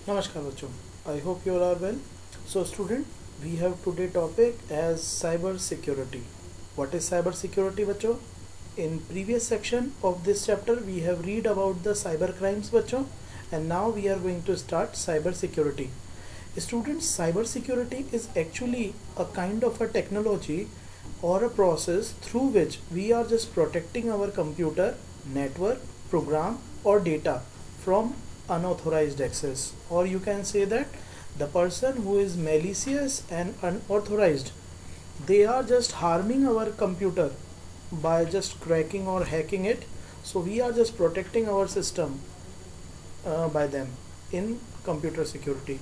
Namaskar bachcho. I hope you all are well. So student, we have today topic as cyber security. What is cyber security bachcho? In previous section of this chapter we have read about the cyber crimes bachcho, and now we are going to start cyber security. Students, cyber security is actually a kind of a technology or a process through which we are just protecting our computer, network, program or data from unauthorized access, or you can say that the person who is malicious and unauthorized, they are just harming our computer by just cracking or hacking it. So we are just protecting our system by them in computer security.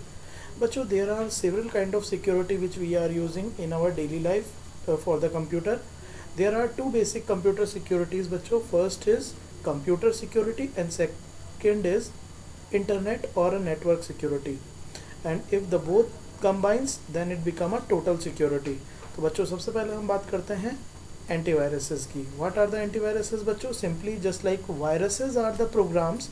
But so there are several kind of security which we are using in our daily life for the computer. There are two basic computer securities बच्चों. First is computer security and second is internet or a network security. And if the both combines then it become a total security. तो बच्चों सबसे पहले हम बात करते हैं antiviruses की. What are the antiviruses बच्चों? Simply just like viruses are the programs,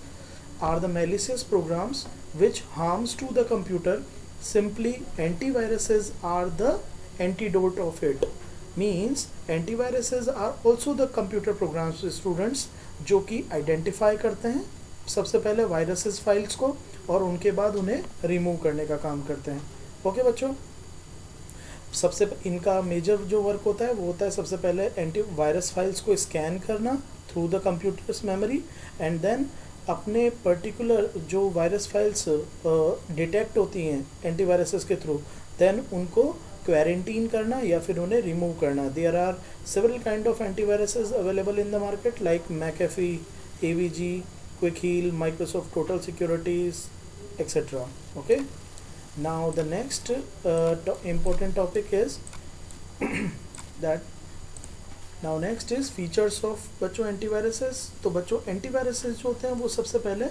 are the malicious programs which harms to the computer. Simply antiviruses are the antidote of it. Means antiviruses are also the computer programs students जो कि identify करते हैं सबसे पहले viruses files को और उनके बाद उन्हें रिमूव करने का काम करते हैं. ओके बच्चों, सबसे इनका मेजर जो वर्क होता है वो होता है सबसे पहले एंटी वायरस फाइल्स को स्कैन करना through the computer's memory and then अपने पर्टिकुलर जो वायरस फाइल्स डिटेक्ट होती हैं एंटीवायरसेस के थ्रू देन उनको क्वारंटीन करना या फिर उन्हें रिमूव करना. There are several kind of antiviruses available in the market like McAfee, AVG, Quick Heal, Microsoft total securities etcetera. Okay, now the next important topic is that now next is features of बच्चों antiviruses. तो बच्चों antiviruses जो होते हैं वो सबसे पहले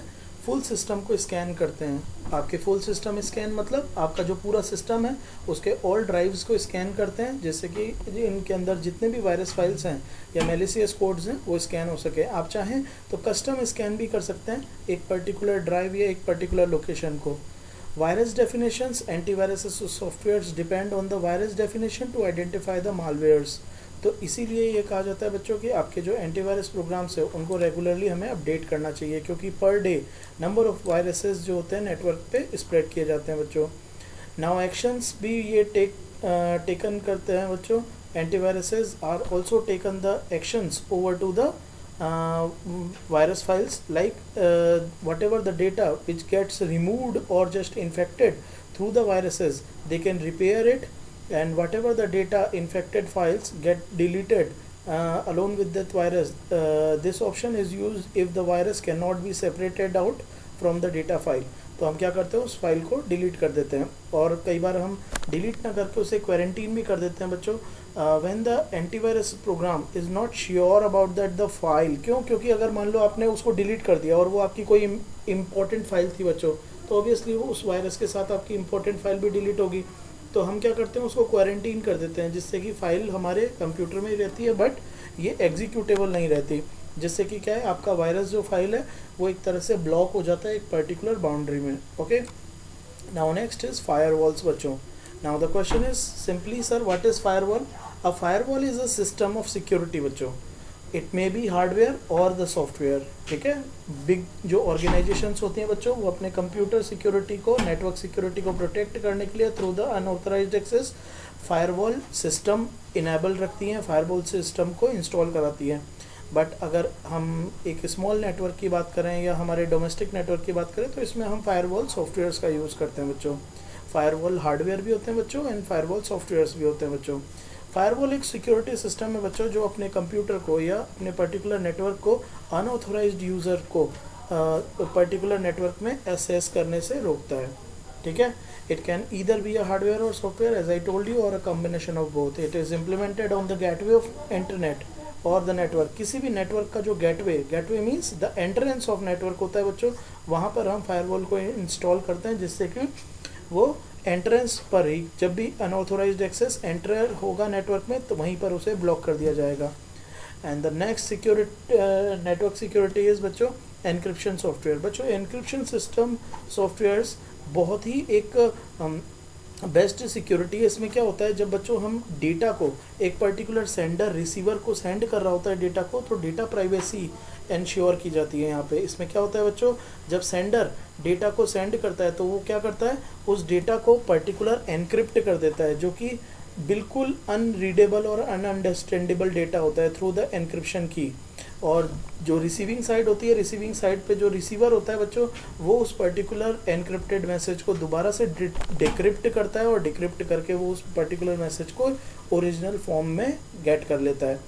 full system को स्कैन करते हैं. आपके फुल सिस्टम स्कैन मतलब आपका जो पूरा सिस्टम है उसके ऑल ड्राइव्स को स्कैन करते हैं जिससे कि इनके अंदर जितने भी वायरस फाइल्स हैं या मेलिशियस कोड्स हैं वो स्कैन हो सके. आप चाहें तो कस्टम स्कैन भी कर सकते हैं एक पर्टिकुलर ड्राइव या एक पर्टिकुलर लोकेशन को. Virus definitions, antivirus softwares depend on the virus definition to identify the malwares. तो इसीलिए ये कहा जाता है बच्चों कि आपके जो एंटीवायरस प्रोग्राम्स है उनको रेगुलरली हमें अपडेट करना चाहिए क्योंकि per day number of viruses जो होते हैं नेटवर्क पे स्प्रेड किए जाते हैं बच्चों. नाउ एक्शंस भी ये टेकन करते हैं बच्चों. Antiviruses are also taken the actions over to the virus files like whatever the data which gets removed or just infected through the viruses they can repair it, and whatever the data infected files get deleted along with that virus. This option is used if the virus cannot be separated out from the data file. तो हम क्या करते हैं उस file को delete कर देते हैं और कई बार हम डिलीट ना करके उसे क्वारंटीन भी कर देते हैं बच्चों. When the antivirus program is not sure about that the file. क्योंकि अगर मान लो आपने उसको डिलीट कर दिया और वो आपकी कोई इम्पोर्टेंट फाइल थी बच्चों तो ऑब्वियसली वो उस वायरस के साथ आपकी इम्पोर्टेंट फाइल भी डिलीट होगी. तो हम क्या करते हैं उसको क्वारंटीन कर देते हैं जिससे कि फाइल हमारे कंप्यूटर में ही रहती है बट ये एग्जीक्यूटेबल नहीं रहती, जिससे कि क्या है आपका वायरस जो फाइल है वो एक तरह से ब्लॉक हो जाता है एक पर्टिकुलर बाउंड्री में. Okay, now next is firewalls बच्चों. Now the question is simply sir what is firewall? A firewall is a system of security बच्चों. It may be hardware or the software. ठीक है, big जो organisations होती हैं बच्चों वो अपने कंप्यूटर सिक्योरिटी को, नेटवर्क सिक्योरिटी को प्रोटेक्ट करने के लिए through the unauthorised access firewall system enable रखती हैं, फायरवॉल सिस्टम को इंस्टॉल कराती हैं. बट अगर हम एक स्मॉल नेटवर्क की बात करें या हमारे डोमेस्टिक नेटवर्क की बात करें तो इसमें हम फायरवॉल सॉफ्टवेयर्स का यूज़ करते हैं बच्चों. फायरवॉल हार्डवेयर भी होते हैं बच्चों एंड फायरवॉल सॉफ्टवेयर्स भी होते हैं बच्चों. फायरवॉल एक सिक्योरिटी सिस्टम है बच्चों जो अपने कंप्यूटर को या अपने पर्टिकुलर नेटवर्क को अनऑथराइज्ड यूज़र को पर्टिकुलर नेटवर्क में एक्सेस करने से रोकता है. ठीक है, it can either be a hardware or software as I told you or a combination of both. It is implemented on the gateway of internet और द नेटवर्क. किसी भी नेटवर्क का जो gateway means the entrance of network होता है बच्चों, वहाँ पर हम फायरवॉल को इंस्टॉल करते हैं जिससे कि वो एंट्रेंस पर ही जब भी अनऑथोराइज्ड एक्सेस एंटर होगा नेटवर्क में तो वहीं पर उसे ब्लॉक कर दिया जाएगा. And the next security network security is बच्चों एनक्रिप्शन सॉफ्टवेयर। बच्चों एनक्रिप्शन सिस्टम सॉफ्टवेयर्स बहुत ही एक बेस्ट सिक्योरिटी है। इसमें क्या होता है, जब बच्चों हम डेटा को एक पर्टिकुलर सेंडर रिसीवर को सेंड कर रहा होता है डेटा को, तो डेटा प्राइवेसी इंश्योर की जाती है यहाँ पे। इसमें क्या होता है बच्चों, जब सेंडर डेटा को सेंड करता है तो वो क्या करता है, उस डेटा को पर्टिकुलर एनक्रिप्ट कर देता है, जो कि बिल्कुल अनरीडेबल और अनअंडरस्टैंडेबल डेटा होता है थ्रू द एनक्रिप्शन की। और जो रिसीविंग साइड होती है, रिसीविंग साइड पे जो रिसीवर होता है बच्चों, वो उस पर्टिकुलर एनक्रिप्टेड मैसेज को दोबारा से डिक्रिप्ट करता है और डिक्रिप्ट करके वो उस पर्टिकुलर मैसेज को ओरिजिनल फॉर्म में गेट कर लेता है।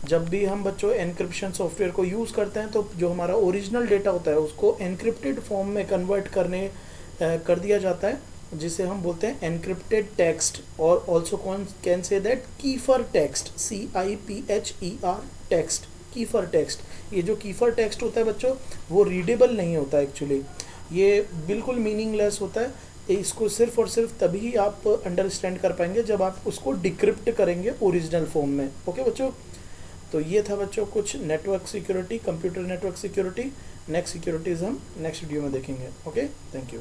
जब भी हम बच्चों एनक्रिप्शन सॉफ्टवेयर को यूज़ करते हैं तो जो हमारा ओरिजिनल डेटा होता है उसको एनक्रिप्टेड फॉर्म में कन्वर्ट कर दिया जाता है, जिसे हम बोलते हैं एनक्रिप्टेड टेक्स्ट, और also can say that Kiefer text, CIPHER text, Kiefer text. ये जो कीफर टेक्स्ट होता है बच्चों, वो रीडेबल नहीं होता एक्चुअली, ये बिल्कुल मीनिंगलेस होता है। इसको सिर्फ और सिर्फ तभी आप अंडरस्टैंड कर पाएंगे जब आप उसको डिक्रिप्ट करेंगे ओरिजिनल फॉर्म में। ओके बच्चों, तो ये था बच्चों कुछ network security, computer network security. Next securities हम नेक्स्ट वीडियो में देखेंगे। Okay, thank you.